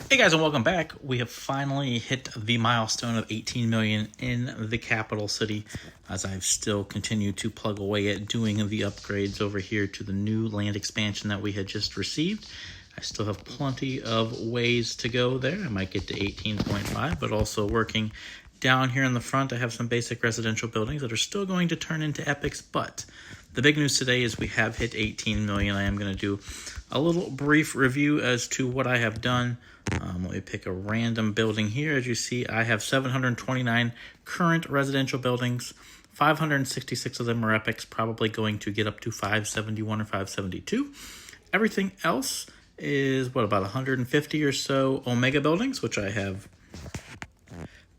Hey guys, and welcome back. We have finally hit the milestone of 18 million in the capital city, as I've still continued to plug away at doing the upgrades over here to the new land expansion that we had just received. I still have plenty of ways to go there. I might get to 18.5, but also working down here in the front, I have some basic residential buildings that are still going to turn into epics, but the big news today is we have hit 18 million. I am going to do a little brief review as to what I have done. Let me pick a random building here. As you see, I have 729 current residential buildings. 566 of them are epics, probably going to get up to 571 or 572. Everything else is, about 150 or so Omega buildings, which I have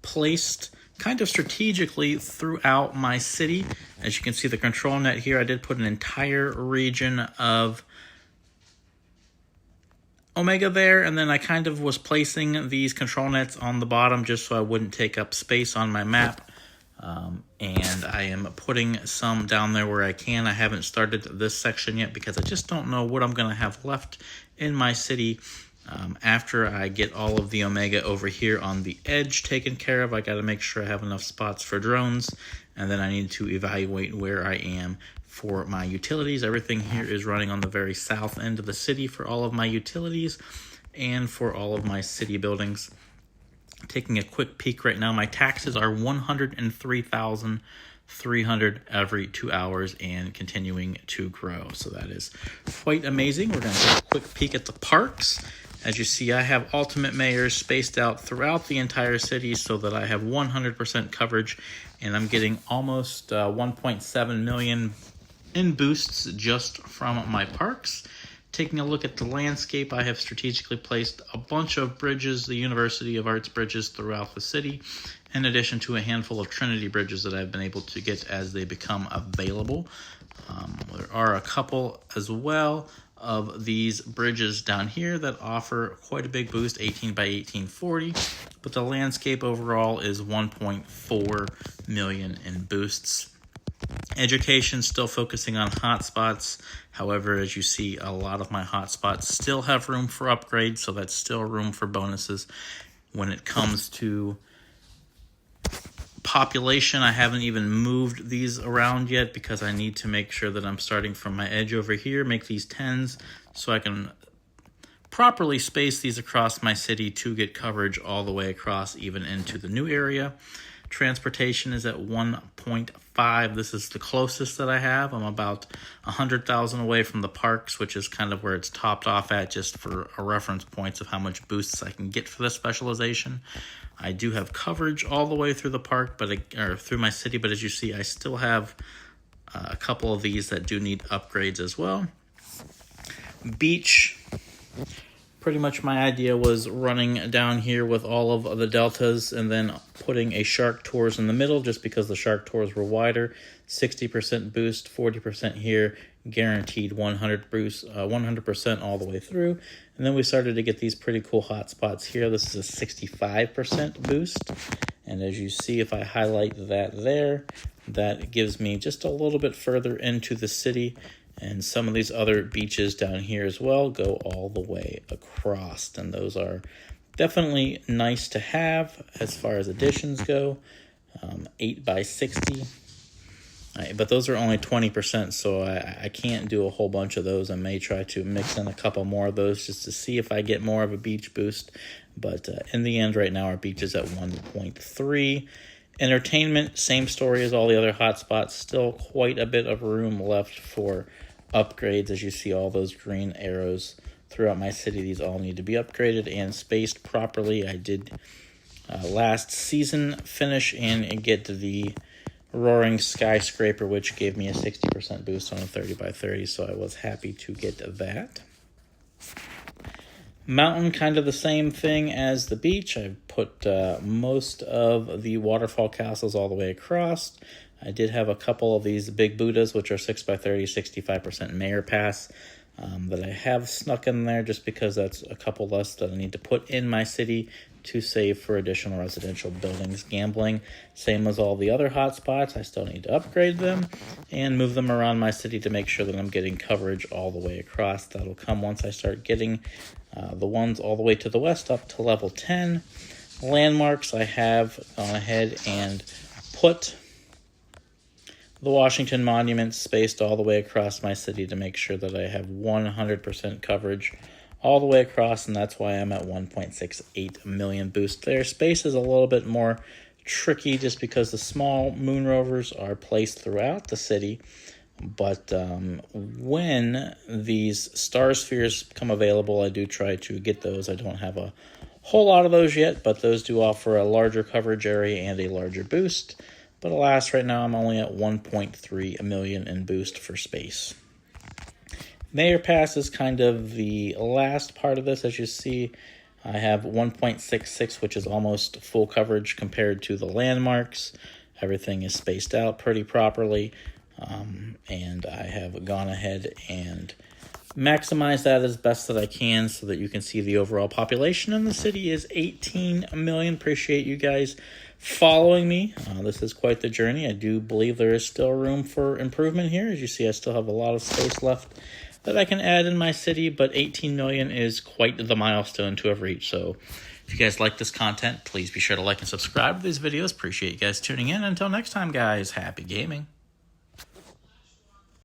placed kind of strategically throughout my city. As you can see, the control net here, I did put an entire region of Omega there, and then I kind of was placing these control nets on the bottom just so I wouldn't take up space on my map. And I am putting some down there where I can. I haven't started this section yet because I just don't know what I'm going to have left in my city after I get all of the Omega over here on the edge taken care of. I got to make sure I have enough spots for drones, and then I need to evaluate where I am for my utilities. Everything here is running on the very south end of the city for all of my utilities and for all of my city buildings. Taking a quick peek right now, my taxes are $103,300 every 2 hours and continuing to grow. So that is quite amazing. We're going to take a quick peek at the parks. As you see, I have alternate mayors spaced out throughout the entire city so that I have 100% coverage, and I'm getting almost 1.7 million in boosts just from my parks. Taking a look at the landscape, I have strategically placed a bunch of bridges, the University of Arts bridges throughout the city, in addition to a handful of Trinity bridges that I've been able to get as they become available. There are a couple as well of these bridges down here that offer quite a big boost, 18 by 1840, but the landscape overall is 1.4 million in boosts. Education still focusing on hotspots. However, as you see, a lot of my hotspots still have room for upgrades, so that's still room for bonuses. When it comes to population, I haven't even moved these around yet because I need to make sure that I'm starting from my edge over here, make these 10s so I can properly space these across my city to get coverage all the way across, even into the new area. Transportation is at 1.5. This is the closest that I have. I'm about 100,000 away from the parks, which is kind of where it's topped off at, just for a reference points of how much boosts I can get for the specialization. I do have coverage all the way through the park, or through my city, but as you see, I still have a couple of these that do need upgrades as well. Beach. Pretty much my idea was running down here with all of the deltas and then putting a shark tours in the middle just because the shark tours were wider. 60% boost, 40% here, guaranteed 100% all the way through. And then we started to get these pretty cool hot spots here. This is a 65% boost. And as you see, if I highlight that there, that gives me just a little bit further into the city. And some of these other beaches down here as well go all the way across. And those are definitely nice to have as far as additions go. 8 by 60. But those are only 20%, so I can't do a whole bunch of those. I may try to mix in a couple more of those just to see if I get more of a beach boost. But in the end, right now, our beach is at 1.3. Entertainment, same story as all the other hotspots. Still quite a bit of room left for upgrades. As you see all those green arrows throughout my city, these all need to be upgraded and spaced properly. I did last season finish and get the roaring skyscraper, which gave me a 60% boost on a 30 by 30, so I was happy to get that. Mountain, kind of the same thing as the beach. I've put most of the waterfall castles all the way across. I did have a couple of these big Buddhas, which are 6 by 30, 65% mayor pass. that I have snuck in there just because that's a couple less that I need to put in my city to save for additional residential buildings. Gambling, same as all the other hotspots, I still need to upgrade them and move them around my city to make sure that I'm getting coverage all the way across. That'll come once I start getting the ones all the way to the west up to level 10. Landmarks, I have gone ahead and put the Washington Monument spaced all the way across my city to make sure that I have 100% coverage all the way across, and that's why I'm at 1.68 million boost there. Space is a little bit more tricky just because the small moon rovers are placed throughout the city, but when these star spheres come available, I do try to get those. I don't have a whole lot of those yet, but those do offer a larger coverage area and a larger boost. But alas, right now I'm only at 1.3 million in boost for space. Mayor Pass is kind of the last part of this. As you see, I have 1.66, which is almost full coverage compared to the landmarks. Everything is spaced out pretty properly, and I have gone ahead and maximize that as best that I can so that you can see the overall population in the city is 18 million. Appreciate you guys following me. This is quite the journey. I do believe there is still room for improvement here. As you see, I still have a lot of space left that I can add in my city, but 18 million is quite the milestone to have reached. So if you guys like this content, please be sure to like and subscribe to these videos. Appreciate you guys tuning in. Until next time, guys, happy gaming.